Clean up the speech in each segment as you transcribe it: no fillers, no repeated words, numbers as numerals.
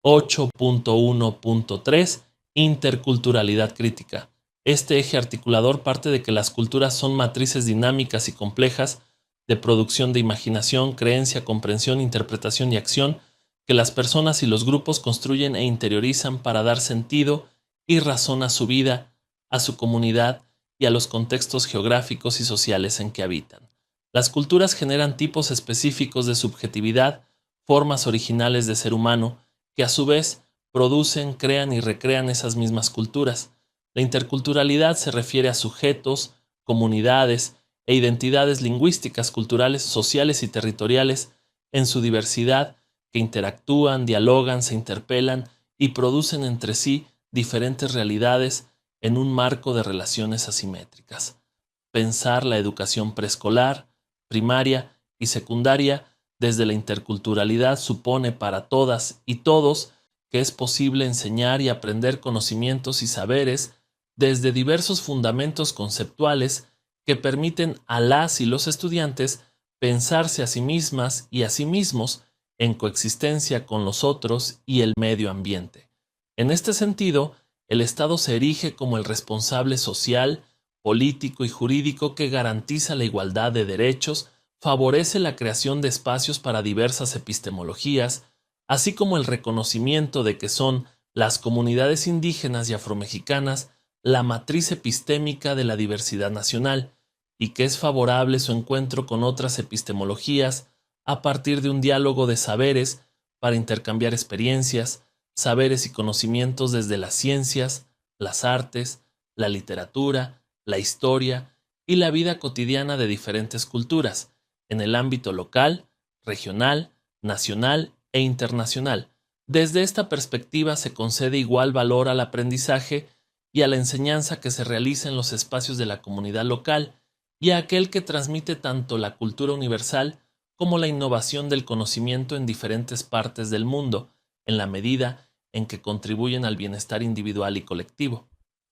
8.1.3 Interculturalidad crítica. Este eje articulador parte de que las culturas son matrices dinámicas y complejas de producción de imaginación, creencia, comprensión, interpretación y acción que las personas y los grupos construyen e interiorizan para dar sentido y razón a su vida, a su comunidad y a los contextos geográficos y sociales en que habitan. Las culturas generan tipos específicos de subjetividad, formas originales de ser humano, que a su vez producen, crean y recrean esas mismas culturas. La interculturalidad se refiere a sujetos, comunidades e identidades lingüísticas, culturales, sociales y territoriales en su diversidad que interactúan, dialogan, se interpelan y producen entre sí diferentes realidades en un marco de relaciones asimétricas. Pensar la educación preescolar, primaria y secundaria desde la interculturalidad supone para todas y todos que es posible enseñar y aprender conocimientos y saberes desde diversos fundamentos conceptuales que permiten a las y los estudiantes pensarse a sí mismas y a sí mismos en coexistencia con los otros y el medio ambiente. En este sentido, el Estado se erige como el responsable social, político y jurídico que garantiza la igualdad de derechos, favorece la creación de espacios para diversas epistemologías, así como el reconocimiento de que son las comunidades indígenas y afromexicanas la matriz epistémica de la diversidad nacional, y que es favorable su encuentro con otras epistemologías a partir de un diálogo de saberes para intercambiar experiencias, saberes y conocimientos desde las ciencias, las artes, la literatura, la historia y la vida cotidiana de diferentes culturas, en el ámbito local, regional, nacional e internacional. Desde esta perspectiva se concede igual valor al aprendizaje y a la enseñanza que se realiza en los espacios de la comunidad local y a aquel que transmite tanto la cultura universal como la innovación del conocimiento en diferentes partes del mundo, en la medida en que contribuyen al bienestar individual y colectivo.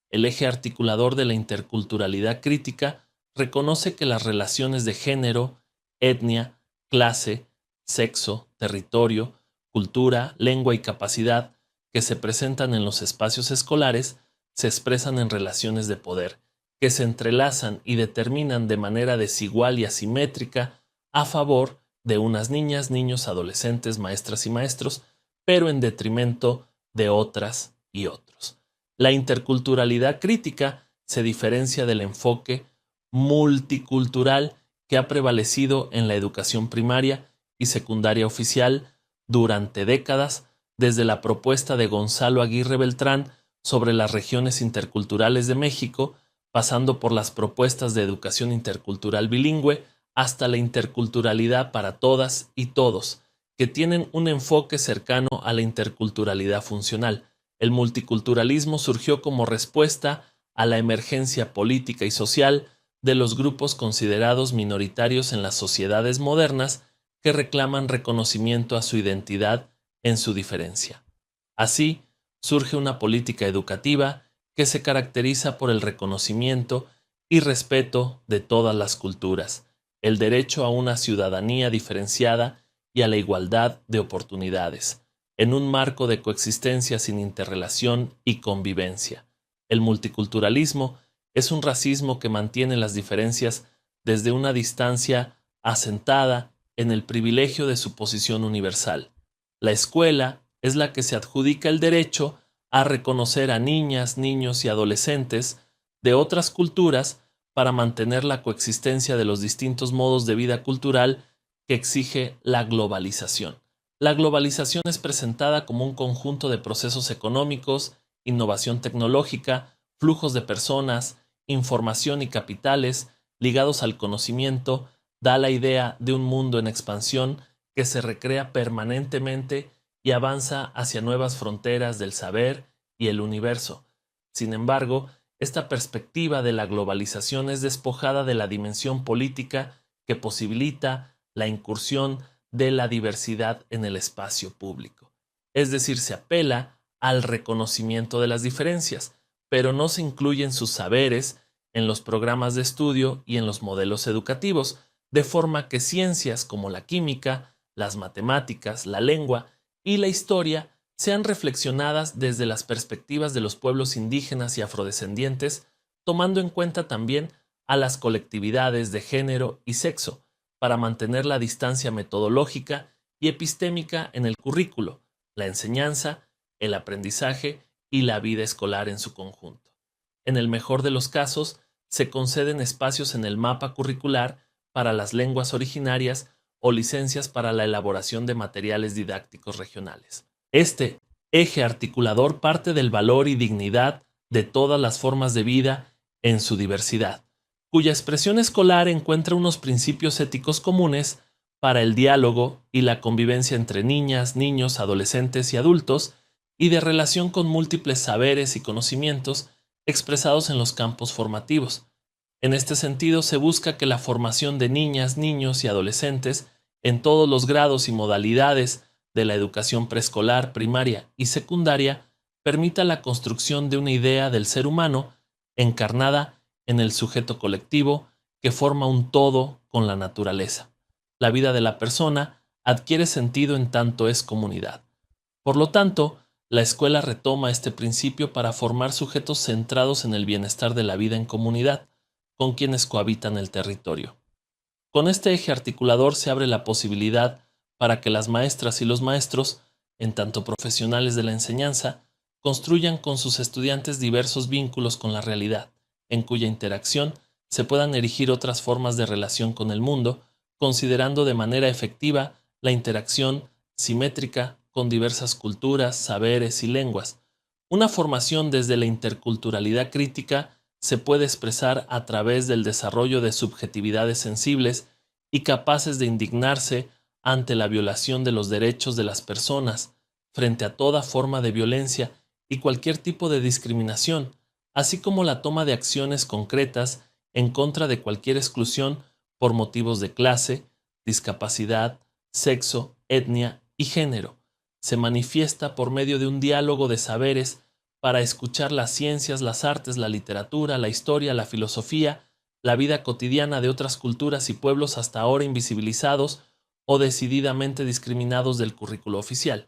El eje articulador de la interculturalidad crítica reconoce que las relaciones de género, etnia, clase, sexo, territorio, cultura, lengua y capacidad que se presentan en los espacios escolares se expresan en relaciones de poder, que se entrelazan y determinan de manera desigual y asimétrica a favor de unas niñas, niños, adolescentes, maestras y maestros, pero en detrimento de otras y otros. La interculturalidad crítica se diferencia del enfoque multicultural que ha prevalecido en la educación primaria y secundaria oficial durante décadas, desde la propuesta de Gonzalo Aguirre Beltrán sobre las regiones interculturales de México, pasando por las propuestas de educación intercultural bilingüe, hasta la interculturalidad para todas y todos, que tienen un enfoque cercano a la interculturalidad funcional. El multiculturalismo surgió como respuesta a la emergencia política y social de los grupos considerados minoritarios en las sociedades modernas que reclaman reconocimiento a su identidad en su diferencia. Así, surge una política educativa que se caracteriza por el reconocimiento y respeto de todas las culturas, el derecho a una ciudadanía diferenciada y a la igualdad de oportunidades, en un marco de coexistencia sin interrelación y convivencia. El multiculturalismo es un racismo que mantiene las diferencias desde una distancia asentada en el privilegio de su posición universal. La escuela es la que se adjudica el derecho a reconocer a niñas, niños y adolescentes de otras culturas para mantener la coexistencia de los distintos modos de vida cultural que exige la globalización. La globalización es presentada como un conjunto de procesos económicos, innovación tecnológica, flujos de personas, información y capitales ligados al conocimiento, da la idea de un mundo en expansión que se recrea permanentemente y avanza hacia nuevas fronteras del saber y el universo. Sin embargo, esta perspectiva de la globalización es despojada de la dimensión política que posibilita la incursión de la diversidad en el espacio público. Es decir, se apela al reconocimiento de las diferencias, pero no se incluyen sus saberes en los programas de estudio y en los modelos educativos, de forma que ciencias como la química, las matemáticas, la lengua y la historia sean reflexionadas desde las perspectivas de los pueblos indígenas y afrodescendientes, tomando en cuenta también a las colectividades de género y sexo, para mantener la distancia metodológica y epistémica en el currículo, la enseñanza, el aprendizaje y la vida escolar en su conjunto. En el mejor de los casos, se conceden espacios en el mapa curricular para las lenguas originarias o licencias para la elaboración de materiales didácticos regionales. Este eje articulador parte del valor y dignidad de todas las formas de vida en su diversidad, cuya expresión escolar encuentra unos principios éticos comunes para el diálogo y la convivencia entre niñas, niños, adolescentes y adultos, y de relación con múltiples saberes y conocimientos expresados en los campos formativos. En este sentido, se busca que la formación de niñas, niños y adolescentes en todos los grados y modalidades de la educación preescolar, primaria y secundaria permita la construcción de una idea del ser humano encarnada en el sujeto colectivo que forma un todo con la naturaleza. La vida de la persona adquiere sentido en tanto es comunidad. Por lo tanto, la escuela retoma este principio para formar sujetos centrados en el bienestar de la vida en comunidad, con quienes cohabitan el territorio. Con este eje articulador se abre la posibilidad para que las maestras y los maestros, en tanto profesionales de la enseñanza, construyan con sus estudiantes diversos vínculos con la realidad, en cuya interacción se puedan erigir otras formas de relación con el mundo, considerando de manera efectiva la interacción simétrica con diversas culturas, saberes y lenguas. Una formación desde la interculturalidad crítica se puede expresar a través del desarrollo de subjetividades sensibles y capaces de indignarse ante la violación de los derechos de las personas, frente a toda forma de violencia y cualquier tipo de discriminación, así como la toma de acciones concretas en contra de cualquier exclusión por motivos de clase, discapacidad, sexo, etnia y género. Se manifiesta por medio de un diálogo de saberes para escuchar las ciencias, las artes, la literatura, la historia, la filosofía, la vida cotidiana de otras culturas y pueblos hasta ahora invisibilizados o decididamente discriminados del currículo oficial.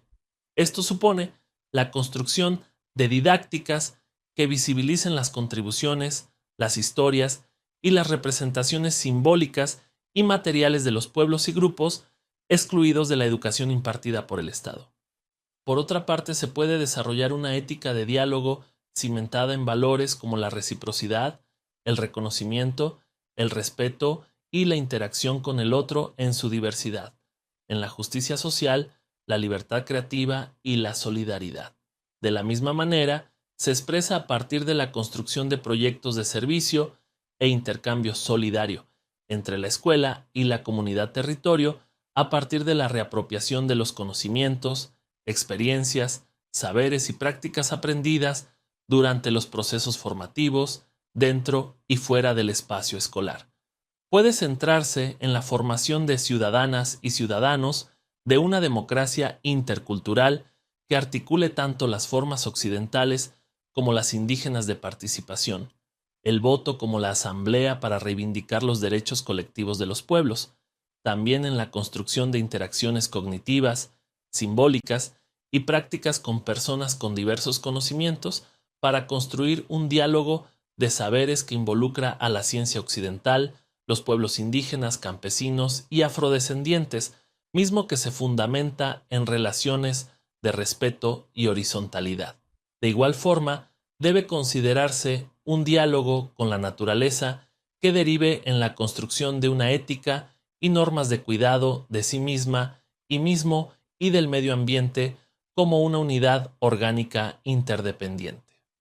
Esto supone la construcción de didácticas que visibilicen las contribuciones, las historias y las representaciones simbólicas y materiales de los pueblos y grupos excluidos de la educación impartida por el Estado. Por otra parte, se puede desarrollar una ética de diálogo cimentada en valores como la reciprocidad, el reconocimiento, el respeto y la interacción con el otro en su diversidad, en la justicia social, la libertad creativa y la solidaridad. De la misma manera, se expresa a partir de la construcción de proyectos de servicio e intercambio solidario entre la escuela y la comunidad territorio a partir de la reapropiación de los conocimientos, experiencias, saberes y prácticas aprendidas durante los procesos formativos, dentro y fuera del espacio escolar. Puede centrarse en la formación de ciudadanas y ciudadanos de una democracia intercultural que articule tanto las formas occidentales como las indígenas de participación, el voto como la asamblea para reivindicar los derechos colectivos de los pueblos, también en la construcción de interacciones cognitivas, simbólicas y prácticas con personas con diversos conocimientos para construir un diálogo de saberes que involucra a la ciencia occidental, los pueblos indígenas, campesinos y afrodescendientes, mismo que se fundamenta en relaciones de respeto y horizontalidad. De igual forma, debe considerarse un diálogo con la naturaleza que derive en la construcción de una ética y normas de cuidado de sí misma y del medio ambiente como una unidad orgánica interdependiente.